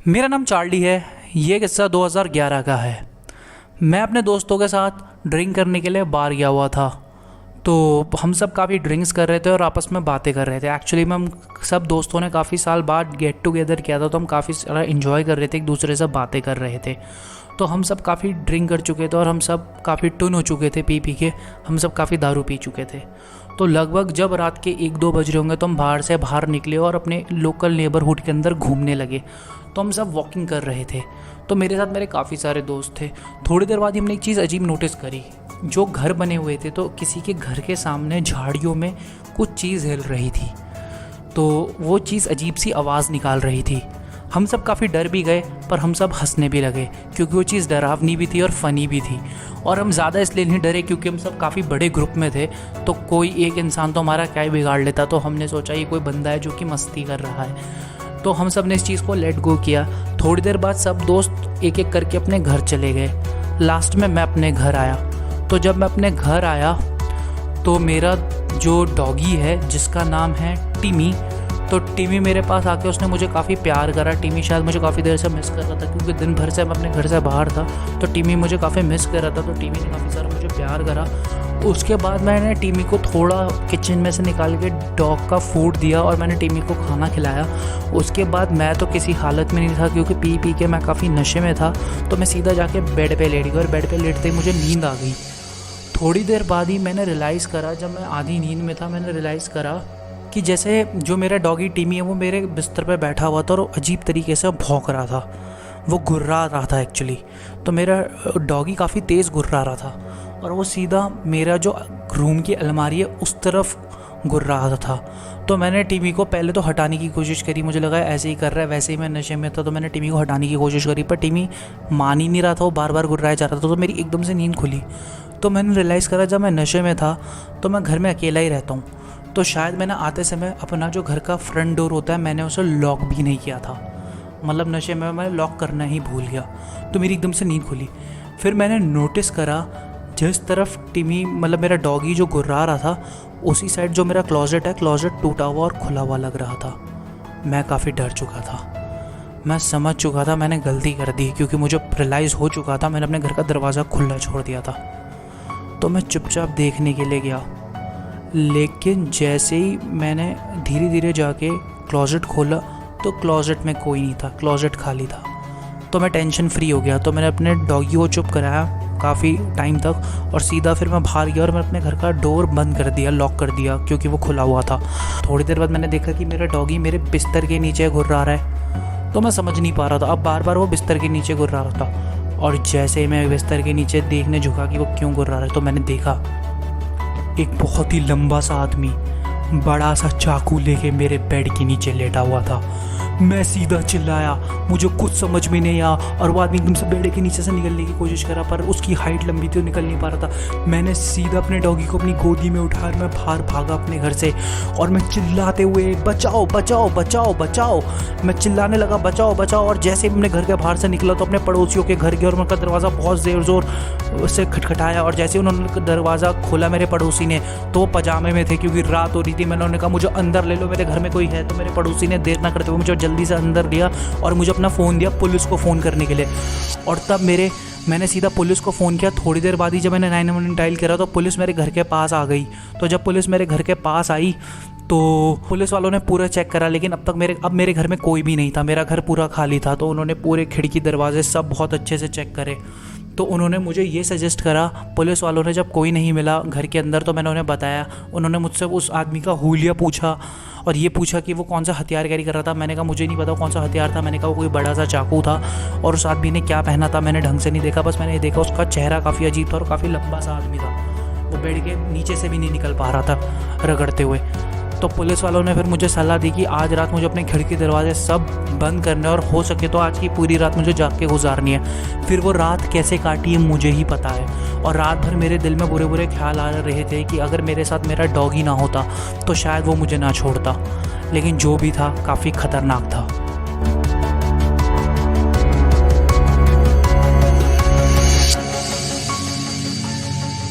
मेरा नाम चार्ली है। ये किस्सा 2011 का है। मैं अपने दोस्तों के साथ ड्रिंक करने के लिए बार गया हुआ था। तो हम सब काफ़ी ड्रिंक्स कर रहे थे और आपस में बातें कर रहे थे। एक्चुअली में हम सब दोस्तों ने काफ़ी साल बाद गेट टुगेदर किया था, तो हम काफ़ी सारा इन्जॉय कर रहे थे, एक दूसरे से बातें कर रहे थे। तो हम सब काफ़ी ड्रिंक कर चुके थे और हम सब काफ़ी टुन हो चुके थे पी के। हम सब काफ़ी दारू पी चुके थे। तो लगभग जब रात के 1-2 बज रहे होंगे तो हम बाहर निकले और अपने लोकल नेबरहुड के अंदर घूमने लगे। तो हम सब वॉकिंग कर रहे थे। तो मेरे साथ मेरे काफ़ी सारे दोस्त थे। थोड़ी देर बाद ही हमने एक चीज़ अजीब नोटिस करी। जो घर बने हुए थे तो किसी के घर के सामने झाड़ियों में कुछ चीज़ हिल रही थी। तो वो चीज़ अजीब सी आवाज़ निकाल रही थी। हम सब काफ़ी डर भी गए, पर हम सब हंसने भी लगे क्योंकि वो चीज़ डरावनी भी थी और फ़नी भी थी। और हम ज़्यादा इसलिए नहीं डरे क्योंकि हम सब काफ़ी बड़े ग्रुप में थे। तो कोई एक इंसान तो हमारा क्या ही बिगाड़ लेता। तो हमने सोचा ये कोई बंदा है जो कि मस्ती कर रहा है। तो हम सब ने इस चीज़ को लेट गो किया। थोड़ी देर बाद सब दोस्त एक एक करके अपने घर चले गए। लास्ट में मैं अपने घर आया। तो जब मैं अपने घर आया तो मेरा जो डॉगी है जिसका नाम है टिमी, तो टिमी मेरे पास आके उसने मुझे काफ़ी प्यार करा। टिमी शायद मुझे काफ़ी देर से मिस कर रहा था क्योंकि दिन भर से मैं अपने घर से बाहर था। तो टिमी मुझे काफ़ी मिस कर रहा था। तो टिमी ने काफ़ी सारा मुझे प्यार करा। उसके बाद मैंने टिमी को थोड़ा किचन में से निकाल के डॉग का फूड दिया और मैंने टिमी को खाना खिलाया। उसके बाद मैं तो किसी हालत में नहीं था क्योंकि पी के मैं काफ़ी नशे में था। तो मैं सीधा जाके बेड पे लेट गया और बेड पे लेटते ही मुझे नींद आ गई। थोड़ी देर बाद ही मैंने रियलाइज़ करा, जब मैं आधी नींद में था, मैंने रियलाइज़ करा कि जैसे जो मेरा डॉगी टिमी है वो मेरे बिस्तर पे बैठा हुआ था और अजीब तरीके से भौंक रहा था। वो गुर्रा रहा था एक्चुअली। तो मेरा डॉगी काफ़ी तेज़ गुर्रा रहा था और वो सीधा मेरा जो रूम की अलमारी है उस तरफ गुर्रा रहा था। तो मैंने टिमी को पहले तो हटाने की कोशिश करी। मुझे लगा ऐसे ही कर रहा है, वैसे ही मैं नशे में था। तो मैंने टिमी को हटाने की कोशिश करी, पर टिमी मान ही नहीं रहा था। वो बार बार गुर्राया जा रहा था। तो मेरी एकदम से नींद खुली। तो मैंने रियलाइज़ करा जब मैं नशे में था तो मैं घर में अकेला ही रहता हूँ। तो शायद मैंने आते समय अपना जो घर का फ्रंट डोर होता है मैंने उसे लॉक भी नहीं किया था। मतलब नशे में मैं लॉक करना ही भूल गया। तो मेरी एकदम से नींद खुली। फिर मैंने नोटिस करा जिस तरफ टिमी मतलब मेरा डॉगी जो गुर्रा रहा था उसी साइड जो मेरा क्लोजेट है, क्लोजेट टूटा हुआ और खुला हुआ लग रहा था। मैं काफ़ी डर चुका था। मैं समझ चुका था मैंने गलती कर दी क्योंकि मुझे रियलाइज़ हो चुका था मैंने अपने घर का दरवाज़ा खुला छोड़ दिया था। तो मैं चुपचाप देखने के लिए गया। लेकिन जैसे ही मैंने धीरे धीरे जाके क्लोजेट खोला तो क्लोजेट में कोई नहीं था, क्लोजेट खाली था। तो मैं टेंशन फ्री हो गया। तो मैंने अपने डॉगी को चुप कराया काफ़ी टाइम तक और सीधा फिर मैं बाहर गया और मैं अपने घर का डोर बंद कर दिया, लॉक कर दिया क्योंकि वो खुला हुआ था। थोड़ी देर बाद मैंने देखा कि मेरा डॉगी मेरे बिस्तर के नीचे गुर्रा रहा है। तो मैं समझ नहीं पा रहा था। अब बार बार वो बिस्तर के नीचे गुर्रा रहा था और जैसे ही मैं बिस्तर के नीचे देखने झुका कि वो क्यों गुर्रा रहा है तो मैंने देखा एक बहुत ही लंबा सा आदमी बड़ा सा चाकू लेके मेरे बेड के नीचे लेटा हुआ था। मैं सीधा चिल्लाया, मुझे कुछ समझ में नहीं आया और वो आदमी एकदम से बेड के नीचे से निकलने की कोशिश करा, पर उसकी हाइट लंबी थी तो निकल नहीं पा रहा था। मैंने सीधा अपने डॉगी को अपनी गोदी में उठाया और मैं बाहर भागा अपने घर से और मैं चिल्लाते हुए बचाओ बचाओ बचाओ बचाओ, मैं चिल्लाने लगा बचाओ बचाओ। और जैसे ही मैं घर के बाहर से निकला तो अपने पड़ोसियों के घर गया और उनका दरवाज़ा बहुत ज़ोर ज़ोर से खटखटाया। और जैसे उन्होंने दरवाज़ा खोला मेरे पड़ोसी ने तो वो पजामे में थे क्योंकि रात हो रही थी। मैंने उन्होंने कहा मुझे अंदर ले लो, मेरे घर में कोई है। तो मेरे पड़ोसी ने देर ना करते हुए मुझे जल्दी से अंदर लिया और मुझे अपना फ़ोन दिया पुलिस को फ़ोन करने के लिए। और तब मैंने सीधा पुलिस को फ़ोन किया। थोड़ी देर बाद ही जब मैंने 911 डायल करा तो पुलिस मेरे घर के पास आ गई। तो जब पुलिस मेरे घर के पास आई तो पुलिस वालों ने पूरा चेक करा, लेकिन अब मेरे घर में कोई भी नहीं था। मेरा घर पूरा खाली था। तो उन्होंने पूरे खिड़की दरवाजे सब बहुत अच्छे से चेक करे। तो उन्होंने मुझे ये सजेस्ट करा, पुलिस वालों ने जब कोई नहीं मिला घर के अंदर तो मैंने उन्हें बताया। उन्होंने मुझसे उस आदमी का हुलिया पूछा और ये पूछा कि वो कौन सा हथियार कैरी कर रहा था। मैंने कहा मुझे नहीं पता कौन सा हथियार था। मैंने कहा वो कोई बड़ा सा चाकू था। और उस आदमी ने क्या पहना था मैंने ढंग से नहीं देखा, बस मैंने ये देखा उसका चेहरा काफ़ी अजीब था और काफ़ी लंबा सा आदमी था। वो बेड के नीचे से भी नहीं निकल पा रहा था रगड़ते हुए। तो पुलिस वालों ने फिर मुझे सलाह दी कि आज रात मुझे अपने खिड़की दरवाजे सब बंद करने और हो सके तो आज की पूरी रात मुझे जाग के गुजारनी है। फिर वो रात कैसे काटी है मुझे ही पता है। और रात भर मेरे दिल में बुरे बुरे ख्याल आ रहे थे कि अगर मेरे साथ मेरा डॉगी ना होता तो शायद वो मुझे ना छोड़ता। लेकिन जो भी था काफ़ी ख़तरनाक था।